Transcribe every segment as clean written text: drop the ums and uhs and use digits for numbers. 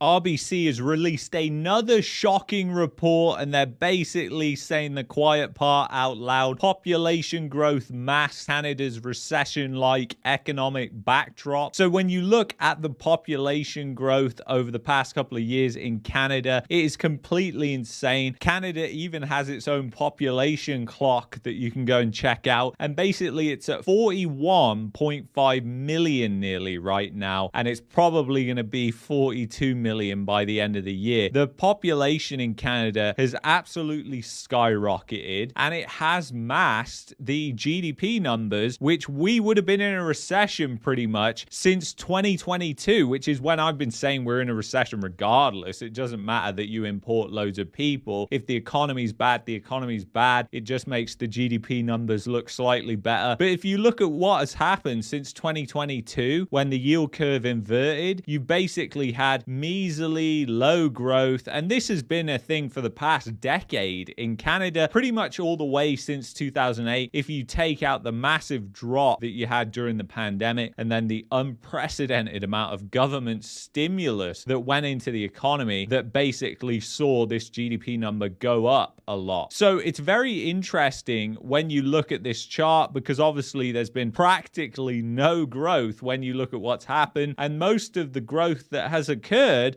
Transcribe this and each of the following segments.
RBC has released another shocking report, and they're basically saying the quiet part out loud. Population growth masks Canada's recession-like economic backdrop. So when you look at the population growth over the past couple of years in Canada, it is completely insane. Canada even has its own population clock that you can go and check out. And basically it's at 41.5 million nearly right now. And it's probably going to be 42 million by the end of the year. The population in Canada has absolutely skyrocketed, and it has masked the GDP numbers, which we would have been in a recession pretty much since 2022, which is when I've been saying we're in a recession regardless. It doesn't matter that you import loads of people. If the economy's bad, the economy's bad. It just makes the GDP numbers look slightly better. But if you look at what has happened since 2022, when the yield curve inverted, you basically had measly low growth. And this has been a thing for the past decade in Canada, pretty much all the way since 2008. If you take out the massive drop that you had during the pandemic and then the unprecedented amount of government stimulus that went into the economy that basically saw this GDP number go up a lot. So it's very interesting when you look at this chart, because obviously there's been practically no growth when you look at what's happened, and most of the growth that has occurred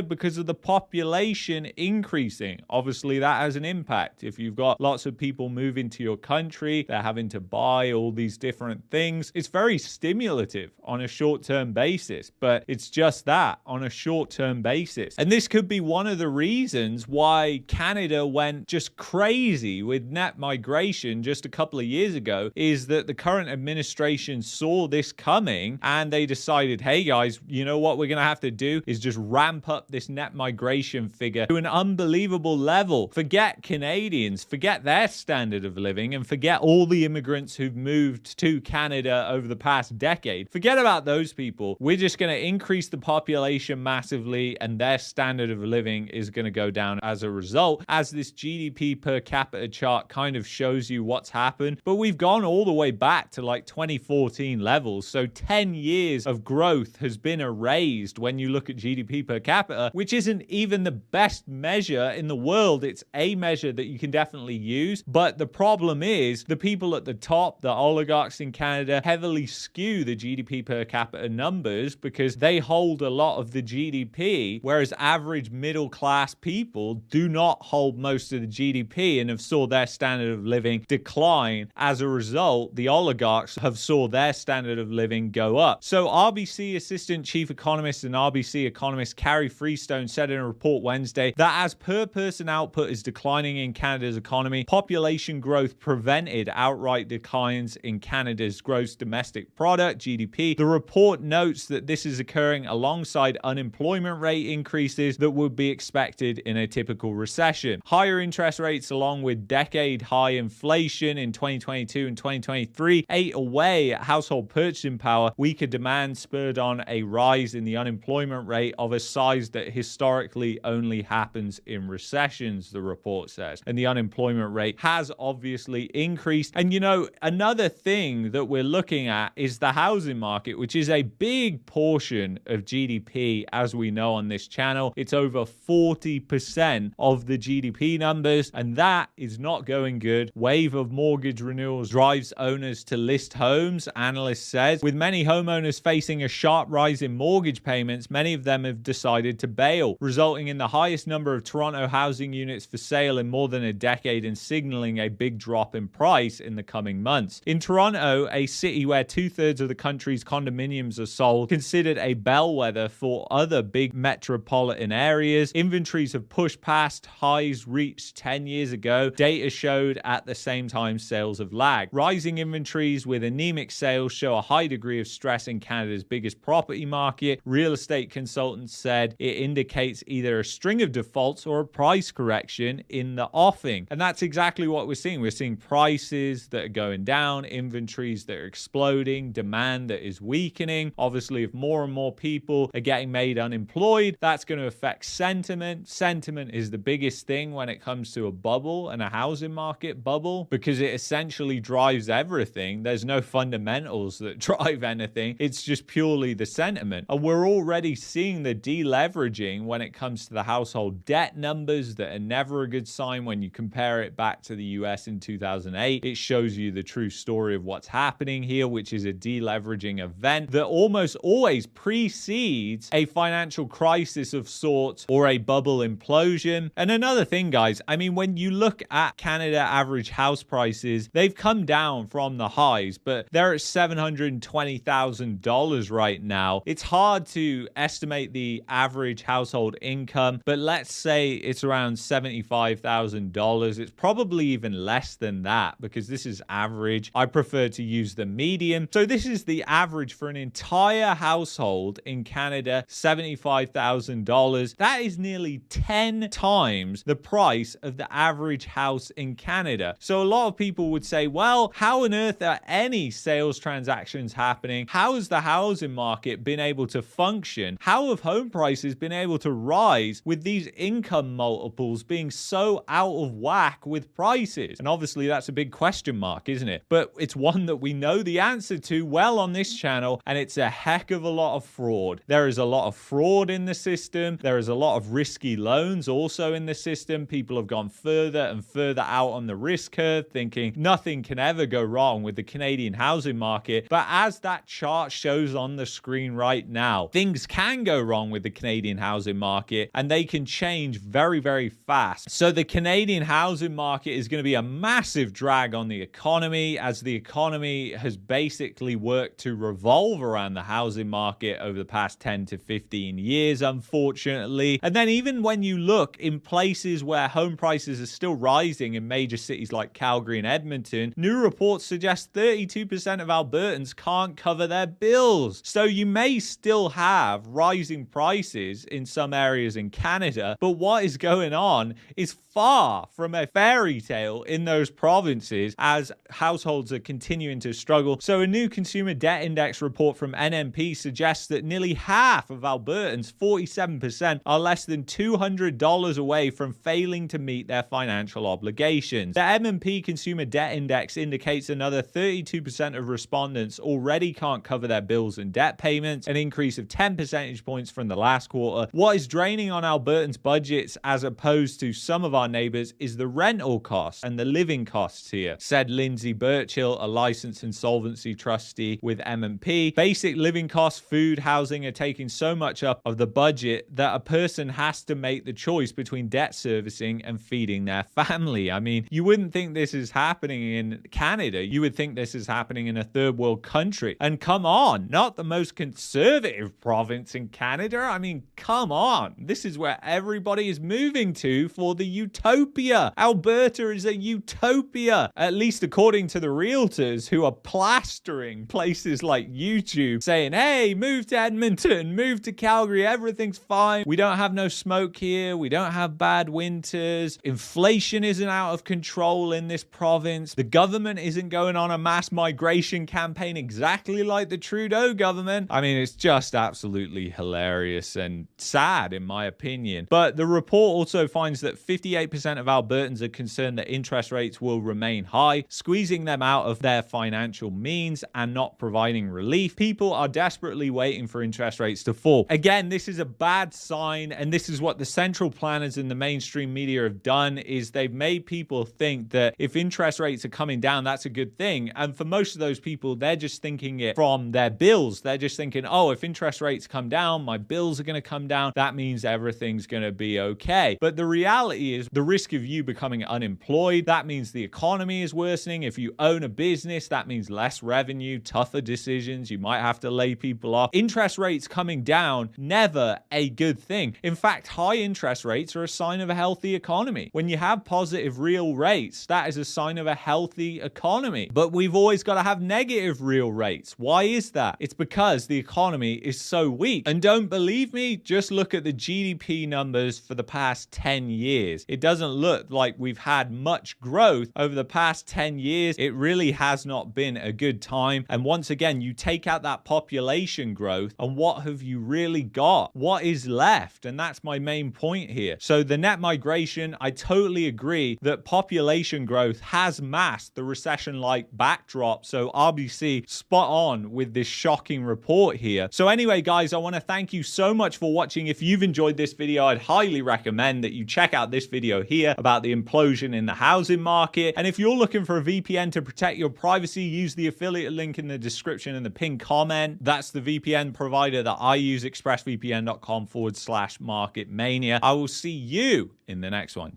because of the population increasing. Obviously that has an impact. If you've got lots of people moving to your country, they're having to buy all these different things. It's very stimulative on a short-term basis, but it's just that, on a short-term basis. And this could be one of the reasons why Canada went just crazy with net migration just a couple of years ago, is that the current administration saw this coming and they decided, hey guys, you know what we're going to have to do is just ramp up this net migration figure to an unbelievable level. Forget Canadians, forget their standard of living, and forget all the immigrants who've moved to Canada over the past decade. Forget about those people. We're just going to increase the population massively, and their standard of living is going to go down as a result, as this GDP per capita chart kind of shows you what's happened. But we've gone all the way back to like 2014 levels. So 10 years of growth has been erased when you look at GDP per capita, which isn't even the best measure in the world. It's a measure that you can definitely use. But the problem is the people at the top, the oligarchs in Canada, heavily skew the GDP per capita numbers because they hold a lot of the GDP, whereas average middle class people do not hold most of the GDP and have saw their standard of living decline. As a result, the oligarchs have saw their standard of living go up. So RBC Assistant Chief Economist and RBC economist Carrie Freestone said in a report Wednesday that as per person output is declining in Canada's economy, population growth prevented outright declines in Canada's gross domestic product, GDP. The report notes that this is occurring alongside unemployment rate increases that would be expected in a typical recession. Higher interest rates along with decade-high inflation in 2022 and 2023 ate away at household purchasing power. Weaker demand spurred on a rise in the unemployment rate of a size that historically only happens in recessions, the report says. And the unemployment rate has obviously increased. And you know, another thing that we're looking at is the housing market, which is a big portion of GDP, as we know on this channel. It's over 40% of the GDP numbers, and that is not going good. Wave of mortgage renewals drives owners to list homes, analyst says. With many homeowners facing a sharp rise in mortgage payments, many of them have decided to bail, resulting in the highest number of Toronto housing units for sale in more than a decade and signaling a big drop in price in the coming months. In Toronto, a city where 2/3 of the country's condominiums are sold, considered a bellwether for other big metropolitan areas, inventories have pushed past highs reached 10 years ago. Data showed at the same time sales have lagged. Rising inventories with anemic sales show a high degree of stress in Canada's biggest property market. Real estate consultants said it indicates either a string of defaults or a price correction in the offing. And that's exactly what we're seeing. We're seeing prices that are going down, inventories that are exploding, demand that is weakening. Obviously, if more and more people are getting made unemployed, that's going to affect sentiment. Sentiment is the biggest thing when it comes to a bubble and a housing market bubble, because it essentially drives everything. There's no fundamentals that drive anything. It's just purely the sentiment. And we're already seeing the deleveraging when it comes to the household debt numbers that are never a good sign when you compare it back to the US in 2008. It shows you the true story of what's happening here, which is a deleveraging event that almost always precedes a financial crisis of sorts or a bubble implosion. And another thing, guys, I mean, when you look at Canada average house prices, they've come down from the highs, but they're at $720,000 right now. It's hard to estimate the average household income, but let's say it's around $75,000. It's probably even less than that because this is average. I prefer to use the median. So this is the average for an entire household in Canada, $75,000. That is nearly 10 times the price of the average house in Canada. So a lot of people would say, well, how on earth are any sales transactions happening? How has the housing market been able to function? How have home prices been able to rise with these income multiples being so out of whack with prices? And obviously that's a big question mark, isn't it? But it's one that we know the answer to well on this channel, and it's a heck of a lot of fraud. There is a lot of fraud in the system. There is a lot of risky loans also in the system. People have gone further and further out on the risk curve, thinking nothing can ever go wrong with the Canadian housing market. But as that chart shows on the screen right now, things can go wrong with the Canadian housing market, and they can change very, very fast. So the Canadian housing market is going to be a massive drag on the economy, as the economy has basically worked to revolve around the housing market over the past 10 to 15 years, unfortunately. And then even when you look in places where home prices are still rising in major cities like Calgary and Edmonton, new reports suggest 32% of Albertans can't cover their bills. So you may still have rising prices in some areas in Canada, but what is going on is far from a fairy tale in those provinces as households are continuing to struggle. So a new consumer debt index report from NMP suggests that nearly half of Albertans, 47%, are less than $200 away from failing to meet their financial obligations. The MMP consumer debt index indicates another 32% of respondents already can't cover their bills and debt payments, an increase of 10 percentage points from the last quarter. What is draining on Albertans' budgets as opposed to some of our neighbors is the rental costs and the living costs here, said Lindsay Birchill, a licensed insolvency trustee with M&P. Basic living costs, food, housing are taking so much up of the budget that a person has to make the choice between debt servicing and feeding their family. I mean, you wouldn't think this is happening in Canada. You would think this is happening in a third world country. And come on, not the most conservative province in Canada. I mean, come on. This is where everybody is moving to for the utopia. Alberta is a utopia, at least according to the realtors who are plastering places like YouTube saying, hey, move to Edmonton, move to Calgary, everything's fine. We don't have no smoke here. We don't have bad winters. Inflation isn't out of control in this province. The government isn't going on a mass migration campaign exactly like the Trudeau government. I mean, it's just absolutely hilarious and sad in my opinion. But the report also finds that 58% of Albertans are concerned that interest rates will remain high, squeezing them out of their financial means and not providing relief. People are desperately waiting for interest rates to fall. Again, this is a bad sign, and this is what the central planners in the mainstream media have done, is they've made people think that if interest rates are coming down, that's a good thing. And for most of those people, they're just thinking it from their bills. They're just thinking, oh, if interest rates come down, my bills are going to come down. That means everything's going to be okay. But the reality is the risk of you becoming unemployed, that means the economy is worsening. If you own a business, that means less revenue, tougher decisions. You might have to lay people off. Interest rates coming down, never a good thing. In fact, high interest rates are a sign of a healthy economy. When you have positive real rates, that is a sign of a healthy economy. But we've always got to have negative real rates. Why is that? It's because the economy is so weak. And don't believe me? Just look at the GDP numbers for the past 10 years. It doesn't look like we've had much growth over the past 10 years. It really has not been a good time. And once again, you take out that population growth, and what have you really got? What is left? And that's my main point here. So the net migration, I totally agree that population growth has masked the recession-like backdrop. So RBC spot on with this shocking report here. So anyway, guys, I want to thank you you so much for watching. If you've enjoyed this video, I'd highly recommend that you check out this video here about the implosion in the housing market. And if you're looking for a VPN to protect your privacy, use the affiliate link in the description and the pinned comment. That's the VPN provider that I use, expressvpn.com/marketmania. I will see you in the next one.